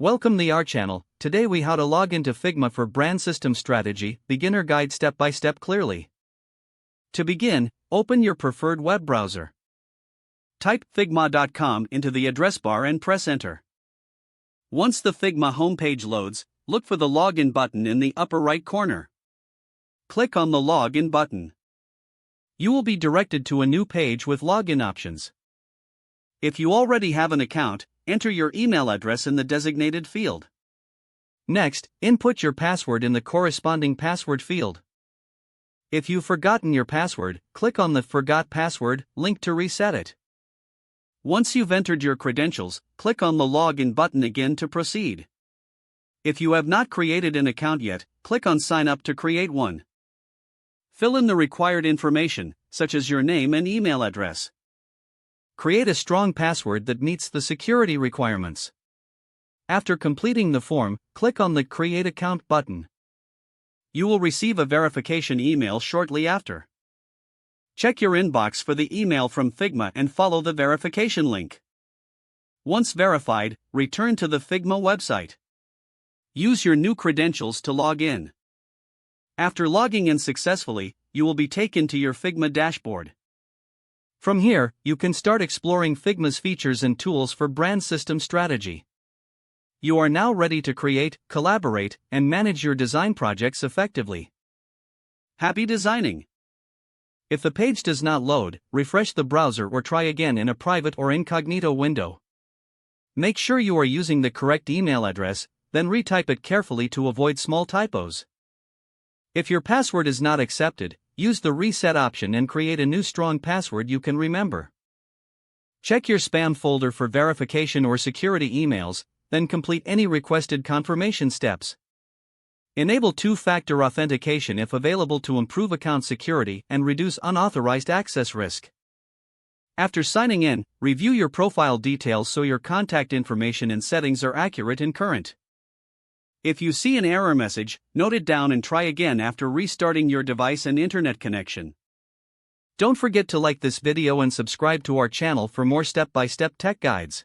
Welcome to our channel. Today we how to log into Figma for brand system strategy, beginner guide step by step clearly. To begin, open your preferred web browser. Type figma.com into the address bar and press enter. Once the Figma homepage loads, look for the login button in the upper right corner. Click on the login button. You will be directed to a new page with login options. If you already have an account, enter your email address in the designated field. Next, input your password in the corresponding password field. If you've forgotten your password, click on the Forgot Password link to reset it. Once you've entered your credentials, click on the Login button again to proceed. If you have not created an account yet, click on Sign Up to create one. Fill in the required information, such as your name and email address. Create a strong password that meets the security requirements. After completing the form, click on the Create Account button. You will receive a verification email shortly after. Check your inbox for the email from Figma and follow the verification link. Once verified, return to the Figma website. Use your new credentials to log in. After logging in successfully, you will be taken to your Figma dashboard. From here, you can start exploring Figma's features and tools for brand system strategy. You are now ready to create, collaborate, and manage your design projects effectively. Happy designing! If the page does not load, refresh the browser or try again in a private or incognito window. Make sure you are using the correct email address, then retype it carefully to avoid small typos. If your password is not accepted, use the reset option and create a new strong password you can remember. Check your spam folder for verification or security emails, then complete any requested confirmation steps. Enable two-factor authentication if available to improve account security and reduce unauthorized access risk. After signing in, review your profile details so your contact information and settings are accurate and current. If you see an error message, note it down and try again after restarting your device and internet connection. Don't forget to like this video and subscribe to our channel for more step-by-step tech guides.